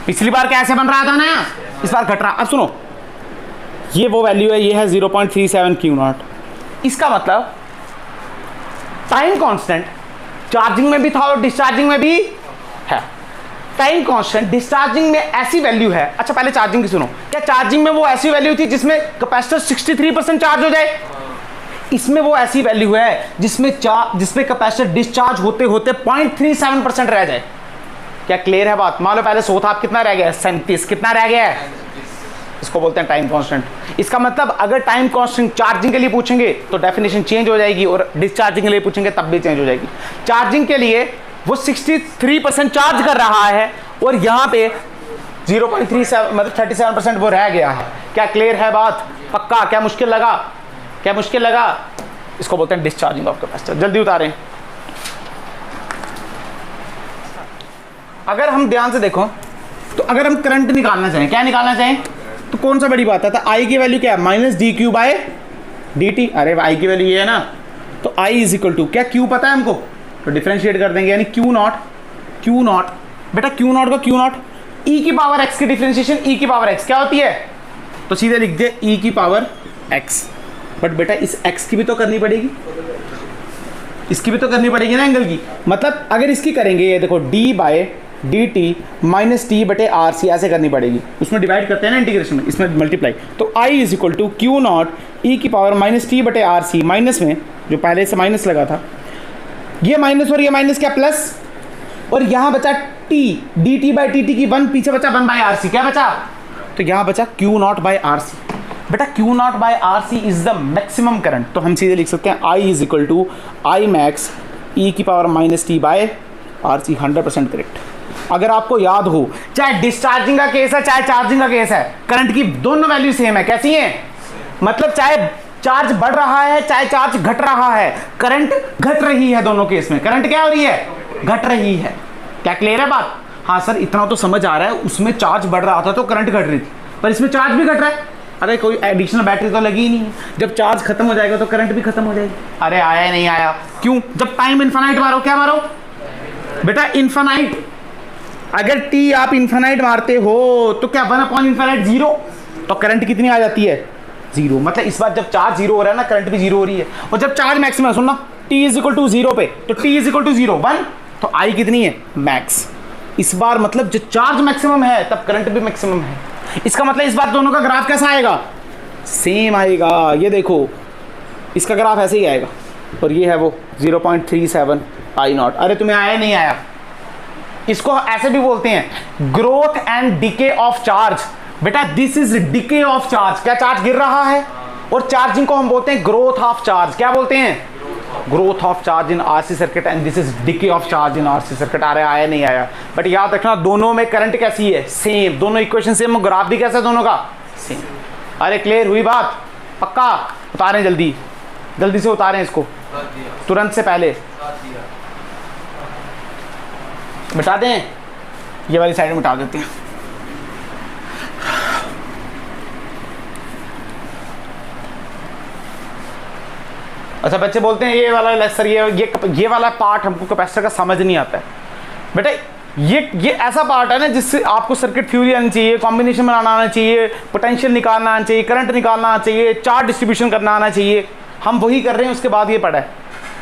पिछली बार कैसे बन रहा था ना, इस बार घट रहा। अब सुनो, ये वो वैल्यू है, ये है 0.37 क्यू नॉट। इसका मतलब टाइम कांस्टेंट चार्जिंग में भी था और डिस्चार्जिंग में भी है। टाइम कांस्टेंट डिस्चार्जिंग में ऐसी वैल्यू है, अच्छा पहले चार्जिंग की सुनो, क्या चार्जिंग में वो ऐसी वैल्यू थी जिसमें कैपेसिटर 63% चार्ज हो जाए, इसमें वो ऐसी वैल्यू है जिसमें कैपेसिटर डिस्चार्ज होते होते 0.37% रह जाए। क्या क्लियर है बात, मान लो पहले 100 था, आप कितना रह गया 37, कितना रह गया है, इसको बोलते हैं टाइम कांस्टेंट। इसका मतलब अगर टाइम कांस्टेंट चार्जिंग के लिए पूछेंगे तो डेफिनेशन चेंज हो जाएगी, और डिस्चार्जिंग के लिए पूछेंगे तब भी चेंज हो जाएगी। चार्जिंग के लिए वो 63% चार्ज कर रहा है और यहाँ पे 0.37 मतलब 37% वो रह गया है। क्या क्लियर है बात, पक्का, क्या मुश्किल लगा, क्या मुश्किल लगा, इसको बोलते हैं डिस्चार्जिंग ऑफ कैपेसिटर। जल्दी उतारें। अगर हम ध्यान से देखो तो अगर हम करंट निकालना चाहें, क्या निकालना चाहें, तो कौन सा बड़ी बात है, तो आई की वैल्यू क्या है -dq/dt। अरे आई की वैल्यू ये है ना, तो I इज इक्वल टू क्या, Q पता है हमको, तो डिफरेंशिएट कर देंगे, यानी Q नॉट बेटा Q नॉट का Q नॉट e की पावर x की डिफरेंशिएशन e की पावर x क्या होती है, तो सीधे लिख दे e की पावर x। बट बेटा इस x की भी तो करनी पड़ेगी, इसकी भी तो करनी पड़ेगी ना एंगल की, मतलब अगर इसकी करेंगे, ये देखो d/dt माइनस t बटे आर सी ऐसे करनी पड़ेगी, उसमें डिवाइड करते हैं ना इंटीग्रेशन में, इसमें मल्टीप्लाई, तो I is equal to Q naught E की पावर माइनस टी बटे आर सी, माइनस में जो पहले से माइनस लगा था, ये माइनस और ये माइनस क्या प्लस, और यहाँ बचा t dt/dt की 1, पीछे बचा 1/RC, क्या बचा, तो यहाँ बचा Q naught by R C. बेटा Q naught by R C is the maximum current, तो हम सीधे लिख सकते हैं I is equal to I max E की power minus T by R C. 100% correct. अगर आपको याद हो, चाहे डिस्चार्जिंग का केस है चाहे चार्जिंग का केस है, करंट की दोनों वैल्यू सेम है, कैसी है, मतलब चाहे चार्ज बढ़ रहा है चाहे चार्ज घट रहा है, करंट घट रही है, दोनों केस में करंट क्या हो रही है, घट रही है। क्या क्लियर है बात, हाँ सर इतना तो समझ आ रहा है, उसमें चार्ज बढ़ रहा था तो करंट घट रही थी, पर इसमें चार्ज भी घट रहा है, अरे कोई एडिशनल बैटरी तो लगी ही नहीं है, जब चार्ज खत्म हो जाएगा तो करंट भी खत्म हो जाएगी। अरे आया नहीं आया, क्यों, जब टाइम इन्फिनाइट मारो, क्या मारो बेटा इन्फिनाइट, अगर टी आप इन्फिनाइट मारते हो तो क्या 1/∞ 0, तो करंट कितनी आ जाती है 0, मतलब इस बार जब चार्ज 0 हो रहा है ना, करंट भी 0 हो रही है, और जब चार्ज मैक्सिमम सुनना t इज इक्वल टू 0 पे, तो t इज इक्वल टू 0 1, तो I कितनी है मैक्स, इस बार मतलब जो चार्ज मैक्सिमम है तब करंट भी मैक्सिमम है। इसका मतलब इस बार दोनों का ग्राफ कैसा आएगा, सेम आएगा, ये देखो इसका ग्राफ ऐसे ही आएगा, और ये है वो 0.37 I नॉट। अरे तुम्हें आया नहीं आया, इसको ऐसे भी बोलते हैं growth and decay of charge. बेटा this is decay of charge, क्या चार्ज गिर रहा है, और चार्जिंग को हम बोलते हैं ग्रोथ ऑफ चार्ज, क्या बोलते हैं, growth of charge in RC circuit, and this is decay of charge in RC circuit. आ रहा आया नहीं आया, बट याद रखना दोनों में करंट कैसी है, सेम, दोनों इक्वेशन सेम, ग्राफ भी कैसा है दोनों का सेम। अरे क्लियर हुई बात, पक्का, उतारें जल्दी जल्दी से उतारें इसको, तुरंत से पहले मिटा दें, ये वाली साइड मिटा देते हैं। अच्छा बच्चे बोलते हैं ये वाला लेक्चर, ये वाला पार्ट हमको कैपेसिटर का समझ नहीं आता है। बेटा ये ऐसा पार्ट है ना जिससे आपको सर्किट थ्योरी आनी चाहिए, कॉम्बिनेशन बनाना आना चाहिए, पोटेंशियल निकालना आना चाहिए, करंट निकालना आना चाहिए, चार्ज डिस्ट्रीब्यूशन करना आना चाहिए, हम वही कर रहे हैं, उसके बाद ये पढ़ा है।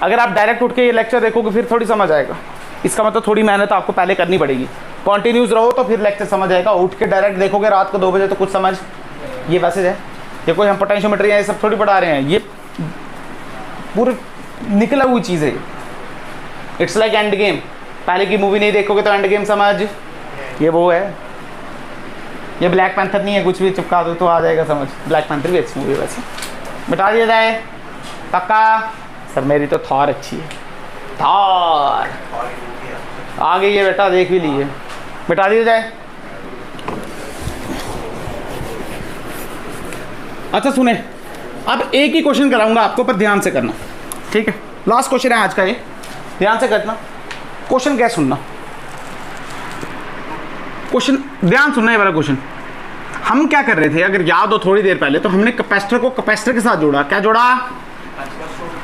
अगर आप डायरेक्ट उठ के ये लेक्चर देखोगे फिर थोड़ी समझ आएगा, इसका मतलब थोड़ी मेहनत आपको पहले करनी पड़ेगी, कॉन्टिन्यूस रहो तो फिर लेक्चर समझ आएगा। उठ के डायरेक्ट देखोगे रात को 2 बजे तो कुछ समझ, ये मैसेज है, ये कोई हम पोटेंशियोमीटर ये सब थोड़ी पढ़ा रहे हैं, ये पूरी निकला हुई चीज़ है। इट्स लाइक एंड गेम, पहले की मूवी नहीं देखोगे तो एंड गेम समझ, ये वो है, ये ब्लैक पैंथर नहीं है, कुछ भी चिपका दो तो आ जाएगा समझ। ब्लैक पैंथर भी अच्छी मूवी है वैसे, मिटा दिया जाए पक्का। सर मेरी तो थार अच्छी है, थार आ गई है बेटा, देख भी लीजिए, मिटा दिया जाए। अच्छा सुने, अब एक ही क्वेश्चन कराऊंगा आपको, पर ध्यान से करना, ठीक है, लास्ट क्वेश्चन है आज का ये। ध्यान से करना, क्वेश्चन क्या सुनना, क्वेश्चन ध्यान सुनना ये वाला क्वेश्चन। हम क्या कर रहे थे, अगर याद हो थोड़ी देर पहले, तो हमने कैपेसिटर को कैपेसिटर के साथ जोड़ा। क्या जोड़ा?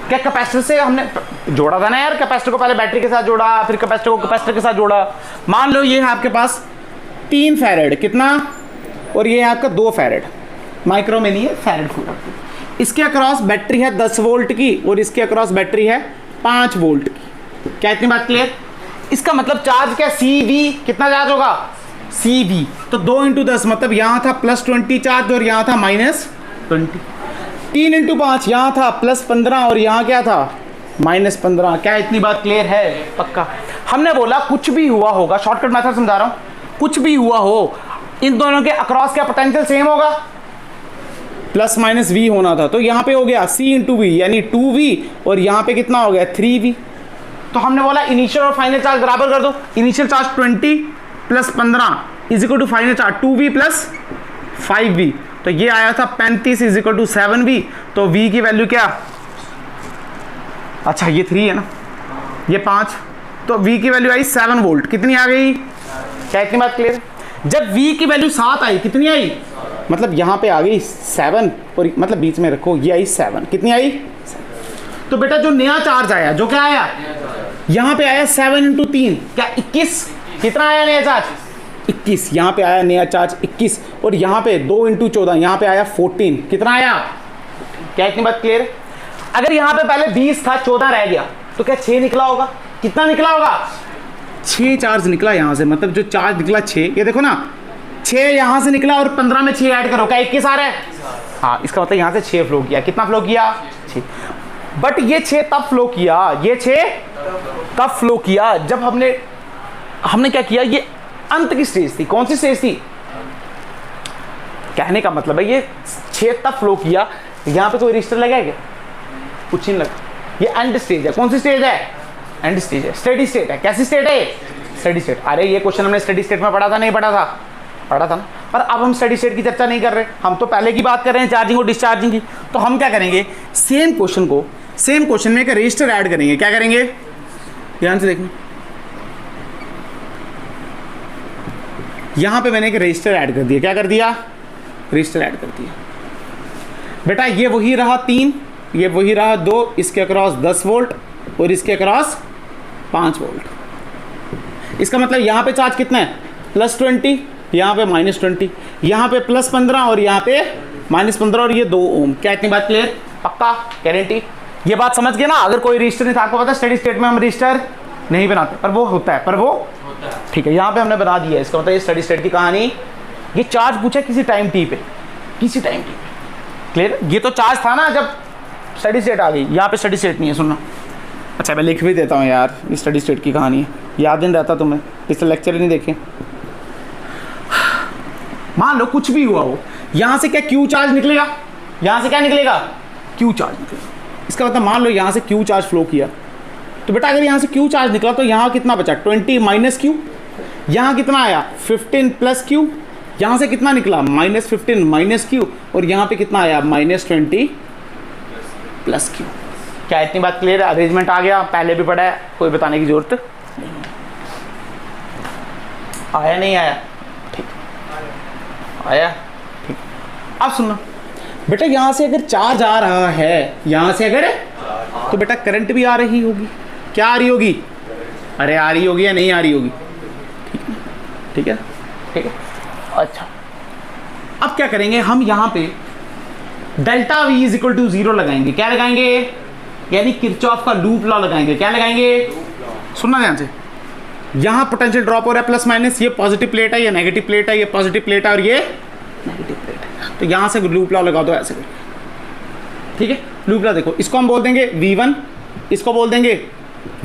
क्या कैपेसिटर से हमने जोड़ा था ना यार, कैपेसिटर को पहले बैटरी के साथ जोड़ा, फिर कैपेसिटर को कैपेसिटर के साथ जोड़ा। मान लो ये है आपके पास 3 फैरेड, कितना, और ये है आपका 2 फैरेड, माइक्रो में नहीं है, फैरेड फुट। इसके अक्रॉस बैटरी है 10 वोल्ट की और इसके अक्रॉस बैटरी है 5 वोल्ट की। क्या इतनी बात क्लियर? इसका मतलब चार्ज क्या, CV कितना चार्ज होगा, CV। तो 2 × 10 मतलब यहाँ था +20 चार्ज और यहाँ था -20। 3 × 5 यहाँ था +15 और यहाँ क्या था -15। क्या इतनी बात क्लियर है? पक्का। हमने बोला कुछ भी हुआ होगा, शॉर्टकट मेथड समझा रहा हूँ, कुछ भी हुआ हो, इन दोनों के अक्रॉस क्या पोटेंशियल सेम होगा, +- V होना था। तो यहाँ पे हो गया C × V यानी 2V और यहाँ पे कितना हो गया 3V। तो हमने बोला इनिशियल और फाइनल चार्ज बराबर कर दो। Initial charge 20 + 15 = final charge 2V + 5V। तो ये आया था 35 = 7V। तो V की वैल्यू क्या, अच्छा ये 3 है ना, ये 5, तो V की वैल्यू आई 7 वोल्ट। कितनी आ गई? क्या इतनी बात क्लियर? जब V की वैल्यू 7 आई, कितनी आई, मतलब यहाँ पे आ गई 7 और मतलब बीच में रखो, ये आई 7। कितनी आई? तो बेटा जो नया चार्ज आया, जो क्या आया, यहाँ पे आया 7 × 3 क्या 21। कितना आया नया चार्ज? 21। यहाँ पे आया नया चार्ज 21 और यहाँ पे 2 × 14 यहाँ पे आया 14। कितना आया? क्या इतनी बात क्लियर है? अगर यहाँ पे पहले 20 था, 14 रह गया, तो क्या 6 निकला होगा? कितना निकला होगा? 6 चार्ज निकला यहाँ से, मतलब जो चार्ज निकला 6, ये देखो ना, 6 यहाँ से निकला और 15 में 6 ऐड करो, क्या 21 आ रहा है? हाँ, इसका मतलब यहाँ से 6 फ्लो किया। कितना फ्लो किया? 6। बट ये 6 तब फ्लो किया, ये 6 तब फ्लो किया जब हमने क्या किया, ये अंत की स्टेज थी। कौन सी स्टेज थी? कहने का मतलब है ये 6 तब फ्लो किया, यहाँ पे कोई रजिस्टर लगा है क्या? कुछ नहीं लगा, ये एंड स्टेज है। कौन सी स्टेज है? एंड स्टेज है, स्टेडी स्टेट है। कैसी स्टेट है? Steady state. अरे ये क्वेश्चन हमने स्टेडी स्टेट में पढ़ा था, नहीं पढ़ा था? पढ़ा था ना। पर अब हम स्टेडी स्टेट की चर्चा नहीं कर रहे, हम तो पहले की बात कर रहे हैं, चार्जिंग और डिस्चार्जिंग की। तो हम क्या करेंगे, सेम क्वेश्चन में एक रजिस्टर ऐड करेंगे। क्या करेंगे? ध्यान से देखना, यहां पे मैंने एक रजिस्टर ऐड कर दिया। क्या कर दिया? रजिस्टर ऐड कर दिया। बेटा ये वही रहा 3, ये वही रहा 2, इसके अक्रॉस 10 वोल्ट और इसके अक्रॉस 5 वोल्ट। इसका मतलब यहाँ पे चार्ज कितना है? +20, यहाँ पे -20, यहाँ पे +15 और यहाँ पे -15 और ये 2 ओम। क्या इतनी बात क्लियर? पक्का, गारंटी? ये बात समझ गए ना? अगर कोई रजिस्टर नहीं था, आपको पता है स्टेडी स्टेट में हम रजिस्टर नहीं बनाते, पर वो होता है, ठीक है, यहाँ पे हमने बना दिया। इसका मतलब ये स्टेडी स्टेट की कहानी। ये चार्ज पूछा किसी टाइम टी पे, किसी टाइम टी पे, क्लियर? ये तो चार्ज था ना जब स्टेडी स्टेट आ गई, यहाँ पे स्टेडी स्टेट नहीं है। सुनना, अच्छा मैं लिख भी देता हूँ यार, ये स्टडी स्टेट की कहानी है, याद नहीं रहता तुम्हें, इससे लेक्चर ही नहीं देखे। मान लो कुछ भी हुआ हो, यहाँ से क्या Q चार्ज निकलेगा, यहाँ से क्या निकलेगा? Q चार्ज निकलेगा। इसका मतलब मान लो यहाँ से Q चार्ज फ्लो किया, तो बेटा अगर यहाँ से Q चार्ज निकला तो यहाँ कितना बचा? 20 - Q। यहाँ कितना आया? 15 + Q। यहाँ से कितना निकला? -15 - Q। और यहाँ पे कितना आया? -20 + Q। क्या इतनी बात क्लियर है? अरेंजमेंट आ गया, पहले भी पढ़ा है, कोई बताने की जरूरत नहीं। आया नहीं आया? ठीक, आया, ठीक। अब सुनना बेटा, यहाँ से अगर चार्ज आ रहा है, यहाँ से अगर, तो बेटा करंट भी आ रही होगी। क्या आ रही होगी? अरे आ रही होगी या नहीं आ रही होगी? ठीक है, ठीक है। अच्छा, अब क्या करेंगे हम? यहाँ पे डेल्टा V = 0 लगाएंगे। क्या लगाएंगे? यानी किरचॉफ का लूप लॉ लगाएंगे। क्या लगाएंगे? सुनना ध्यान से, यहाँ पोटेंशियल ड्रॉप हो रहा है +- ये पॉजिटिव प्लेट है, ये नेगेटिव प्लेट है, ये पॉजिटिव प्लेट है और ये नेगेटिव प्लेट है। तो यहाँ से लूप लॉ लगा दो ऐसे करके, ठीक है? लूप लॉ देखो, इसको हम बोल देंगे V1, इसको बोल देंगे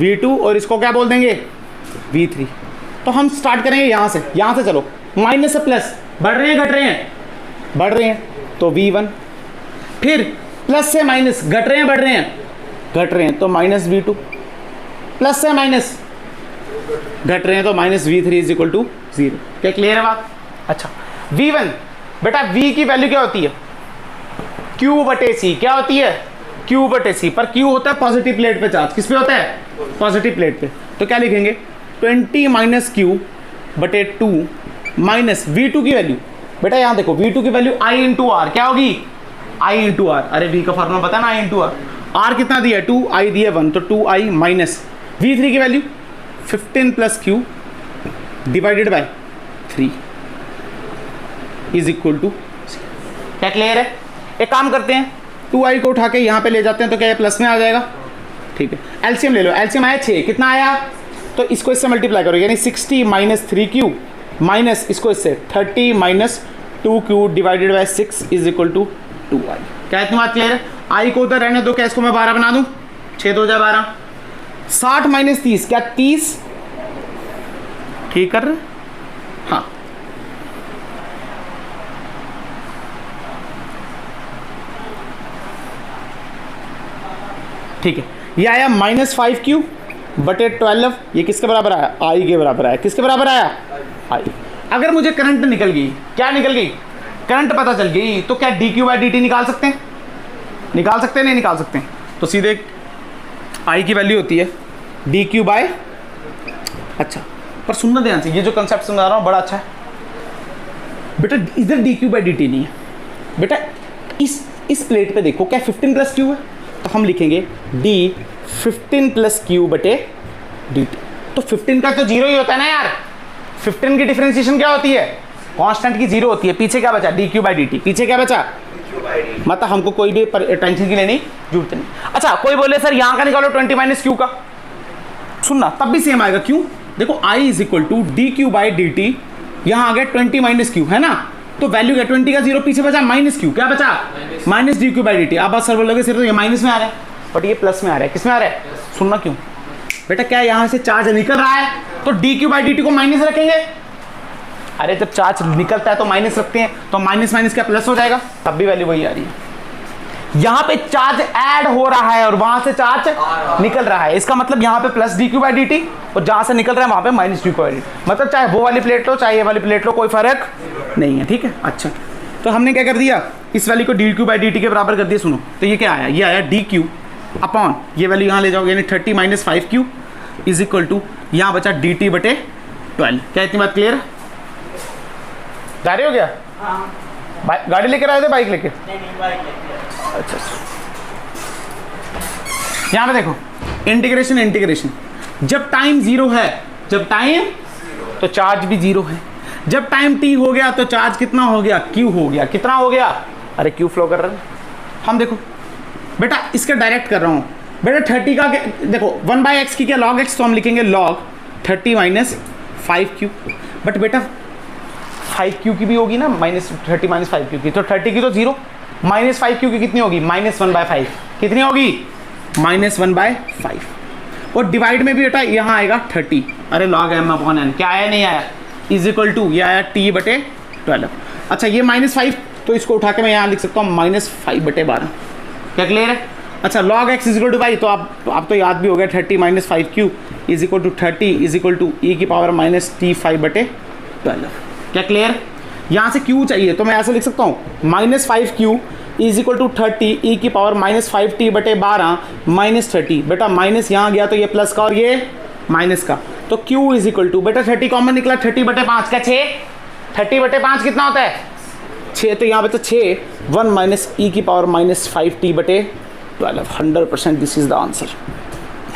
V2 और इसको क्या बोल देंगे? V3। तो हम स्टार्ट करेंगे यहाँ से चलो, माइनस से प्लस, बढ़ रहे हैं घट रहे हैं? बढ़ रहे हैं, तो V1। फिर प्लस से माइनस, घट रहे हैं बढ़ रहे हैं? घट रहे हैं, तो -V2। प्लस से माइनस, घट रहे हैं, तो -V3 = 0। क्या क्लियर है बात? अच्छा, V1 बेटा, V की वैल्यू क्या होती है? Q/C। क्या होती है? Q/C। पर Q होता है पॉजिटिव प्लेट पे चार्ज। किस पे होता है? पॉजिटिव प्लेट पे, तो क्या लिखेंगे 20 माइनस क्यू बटे 2 माइनस V2 की वैल्यू, बेटा यहाँ देखो V2 की वैल्यू I इंटू आर क्या होगी, I इंटू आर, अरे V का फॉर्मूला पता है ना, I इंटू आर, R कितना दिया है 2, I दिया 1, तो 2I माइनस V3 की value 15 plus Q divided by 3 is equal to, क्या क्लियर है? एक काम करते हैं 2I को उठा के यहाँ पे ले जाते हैं, तो क्या ये प्लस में आ जाएगा, ठीक है। एलसीएम ले लो, एलसीएम आया 6, कितना आया, तो इसको इससे मल्टीप्लाई करो, यानी 60 माइनस 3Q माइनस इसको इससे 30 minus 2Q divided by 6 is equal to 2I। क्या इतनी बात क्लियर है? आई को उधर रहने दो, क्या इसको मैं 12 बना दूं, 6 2 जा 12, 60 माइनस 30 क्या 30, ठीक कर रहे, हाँ ठीक है। ये आया माइनस 5Q बटे 12, ये किसके बराबर आया, I के बराबर आया, किसके बराबर आया, I। अगर मुझे करंट निकल गई, क्या निकल गई, करंट पता चल गई, तो क्या dq बाई dt निकाल सकते हैं, निकाल सकते हैं नहीं निकाल सकते हैं, तो सीधे I की वैल्यू होती है dq बाय, अच्छा पर सुनना ध्यान से, ये जो कंसेप्ट समझा रहा हूँ बड़ा अच्छा है बेटा, इधर dq बाई dt नहीं है बेटा, इस प्लेट पे देखो क्या 15 प्लस क्यू है, तो हम लिखेंगे d 15 प्लस क्यू बटे dt, तो 15 का तो जीरो ही होता है ना यार, 15 की डिफरेंशिएशन क्या होती है, कांस्टेंट की जीरो होती है, पीछे क्या बचा dq बाई dt, पीछे क्या बचा, मतलब हमको कोई भी टेंशन की लेनी जरूरत नहीं। अच्छा कोई बोले सर यहाँ का निकालो 20 माइनस क्यू का, सुनना तब भी सेम आएगा, क्यों, देखो I is equal to D Q by D T, यहाँ आ गया 20 माइनस क्यू है ना, तो वैल्यू क्या 20 का जीरो, पीछे बचा माइनस क्यू, क्या बचा minus D Q by D T. आप बात सर बोलोगे सिर्फ तो ये माइनस में आ रहा है, बट ये प्लस में आ रहा है, किस में आ रहा है, सुनना क्यों बेटा, क्या यहाँ से चार्ज निकल रहा है तो D Q by D T को माइनस रखेंगे, अरे जब चार्ज निकलता है तो माइनस रखते हैं, तो माइनस माइनस क्या प्लस हो जाएगा, तब भी वैल्यू वही आ रही है। यहाँ पे चार्ज ऐड हो रहा है और वहां से चार्ज निकल रहा है, इसका मतलब यहाँ पे plus D Q by D T, और जहां से निकल रहा है वहां पे minus D Q by D T, मतलब चाहे वो वाली प्लेट लो चाहे ये वाली प्लेट लो, कोई फर्क नहीं है, ठीक है। अच्छा तो हमने क्या कर दिया, इस वैल्यू को D Q by D T के बराबर कर दिया, सुनो तो ये क्या आया, ये आया डी क्यू अपॉन, ये वैल्यू यहाँ ले जाओगे यानी 30 minus 5Q is equal to, यहाँ बचा डी टी बटे 12। क्या इतनी बात क्लियर है, जा रहे हो क्या, गाड़ी लेकर आए थे बाइक लेके, अच्छा यहाँ पे देखो इंटीग्रेशन, इंटीग्रेशन जब टाइम जीरो है, जब टाइम तो चार्ज भी जीरो है, जब टाइम t हो गया तो चार्ज कितना हो गया, q हो गया, कितना हो गया, अरे q फ्लो कर रहा है। हम देखो बेटा इसका डायरेक्ट कर रहा हूँ बेटा, 30 का देखो 1/x की क्या log x, तो हम लिखेंगे log 30 माइनस 5Q, बट बेटा 5Q की भी होगी ना, माइनस 30 माइनस 5Q की, तो 30 की तो जीरो, माइनस 5Q की कितनी होगी, माइनस 1/5, कितनी होगी माइनस 1/5, और डिवाइड में भी बेटा यहाँ आएगा 30, अरे log m अपॉन n, क्या आया नहीं आया, इज इक्वल टू ये आया t बटे 12। अच्छा ये -5, तो इसको उठा के मैं यहाँ लिख सकता हूँ -5 बटे 12, क्या क्लियर है। अच्छा log x is equal to भाई, तो आप तो याद भी हो गया 30 minus 5Q is equal to 30 is equal to e की पावर माइनस t5 बटे 12, क्या क्लियर। यहाँ से q चाहिए तो मैं ऐसे लिख सकता हूँ -5Q is equal to 30 e की पावर माइनस 5t बटे 12 माइनस 30, बेटा माइनस यहाँ गया तो ये प्लस का और ये माइनस का, तो q इज इक्वल टू बेटा 30 कॉमन निकला, 30 बटे 5 का 6, 30 बटे 5 कितना होता है 6, तो यहाँ पे तो 6 1 माइनस e की पावर माइनस 5t बटे 12, 100% this is the answer,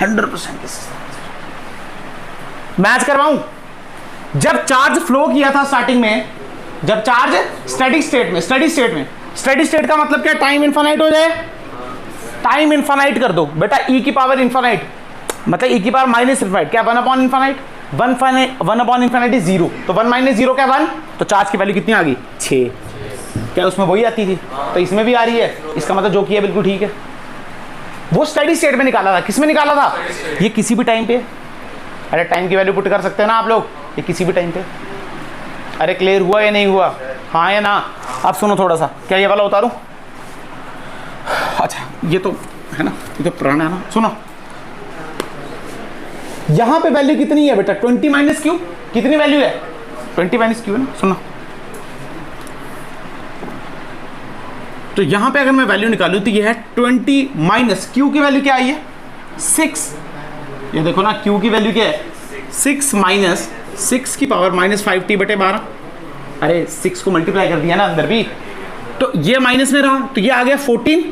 100% this is the answer. Match करवाऊं, जब चार्ज फ्लो किया था स्टार्टिंग में, जब चार्ज स्टडी स्टेट में, स्टडी स्टेट का मतलब क्या, टाइम इनफाइनाइट हो जाए, टाइम इनफाइनाइट कर दो बेटा, e की पावर इनफाइनाइट मतलब e की पावर माइनस इनफाइनाइट, क्या 1 upon infinite, 1 upon infinite is 0, तो 1 माइनस 0 क्या 1, तो चार्ज की वैल्यू कितनी आ गई 6, क्या उसमें वही आती थी, तो इसमें भी आ रही है, इसका मतलब जो किया बिल्कुल ठीक है। वो स्टडी स्टेट में निकाला था, किस में निकाला था, ये किसी भी टाइम पे, अरे टाइम की वैल्यू पुट कर सकते हैं ना आप लोग, ये किसी भी टाइम पे, अरे क्लियर हुआ या नहीं हुआ, हाँ या ना। अब सुनो थोड़ा सा, क्या ये वाला उतारूं, अच्छा ये तो है ना, ये तो पुराना है ना, सुनो यहाँ पे वैल्यू कितनी है बेटा 20 माइनस क्यू, कितनी वैल्यू है 20 माइनस क्यू है ना, सुनो तो यहाँ पे अगर मैं वैल्यू निकालूं तो ये है 20 माइनस क्यू की वैल्यू क्या आई है 6, ये देखो ना Q की वैल्यू क्या है 6 माइनस 6 की पावर माइनस 5t बटे 12। अरे 6 को मल्टीप्लाई कर दिया ना अंदर भी, तो ये माइनस में रहा तो ये आ गया 14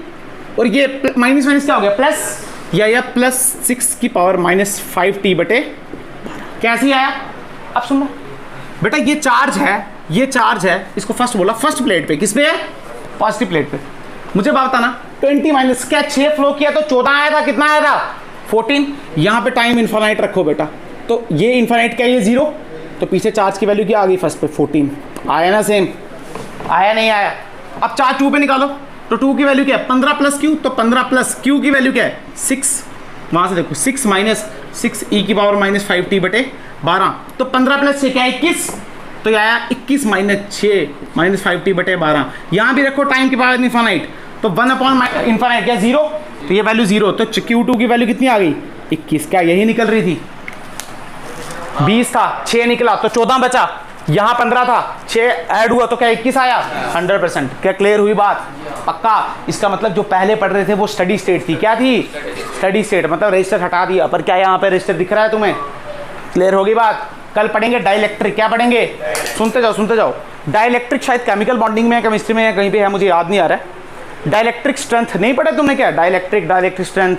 और ये माइनस माइनस क्या हो गया प्लस, या प्लस 6 की पावर माइनस 5t बटे 12। कैसे आया? अब सुन लो बेटा, ये चार्ज है, इसको फर्स्ट बोला फर्स्ट प्लेट पे, किस पे है? पॉजिटिव प्लेट पे। मुझे बात बताना 20 माइनस क्या 6 फ्लो किया तो 14 आया था, कितना आया था 14। यहाँ पे टाइम इन्फानाइट रखो बेटा, तो ये इन्फानाइट क्या, ये 0, तो पीछे चार्ज की वैल्यू क्या आ गई फर्स्ट पे 14 आया ना, सेम आया नहीं आया? अब चार्ज 2 पे निकालो तो 2 की वैल्यू क्या है 15 प्लस क्यू, तो 15 प्लस क्यू की वैल्यू क्या है 6। वहां से देखो 6 माइनस 6 ई की पावर माइनस 5t बटे 12, तो 15 प्लस 6 क्या है 21, तो आया 21 माइनस 6 माइनस 5t बटे 12। यहाँ भी रखो टाइम की पावर इन्फानाइट, तो 1 अपॉन इन्फानाइट क्या 0, तो ये वैल्यू 0, तो Q2 की वैल्यू कितनी आ गई 21। क्या यही निकल रही थी? 20 था 6 निकला तो 14 बचा, यहाँ 15 था 6 ऐड हुआ तो क्या 21 आया 100%। क्या क्लियर हुई बात? पक्का? इसका मतलब जो पहले पढ़ रहे थे वो स्टडी स्टेट थी, क्या थी स्टडी स्टेट, मतलब रजिस्टर हटा दिया, पर क्या यहाँ पे रजिस्टर दिख रहा है तुम्हें? क्लियर होगी बात? कल पढ़ेंगे डाइलेक्ट्रिक, क्या पढ़ेंगे? सुनते जाओ। डाइलेक्ट्रिक शायद केमिकल बॉन्डिंग में, केमिस्ट्री में कहीं पे है, मुझे याद नहीं आ रहा है। डाइलेक्ट्रिक स्ट्रेंथ नहीं पढ़ा तुमने क्या? डाइलेक्ट्रिक स्ट्रेंथ,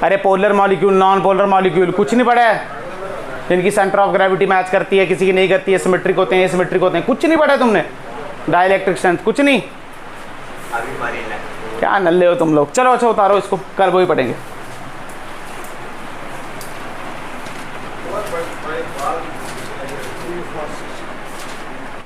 अरे polar molecule, non polar molecule, कुछ नहीं पढ़ा है? जिनकी सेंटर ऑफ ग्रेविटी मैच करती है, किसी की नहीं करती है, सिमेट्रिक होते हैं, एसिमेट्रिक होते हैं, कुछ नहीं पढ़ा तुमने? डाइलेक्ट्रिक स्ट्रेंथ कुछ नहीं? क्या नल्ले हो तुम लोग। चलो अच्छा उतारो इसको, कल वही पढ़ेंगे। What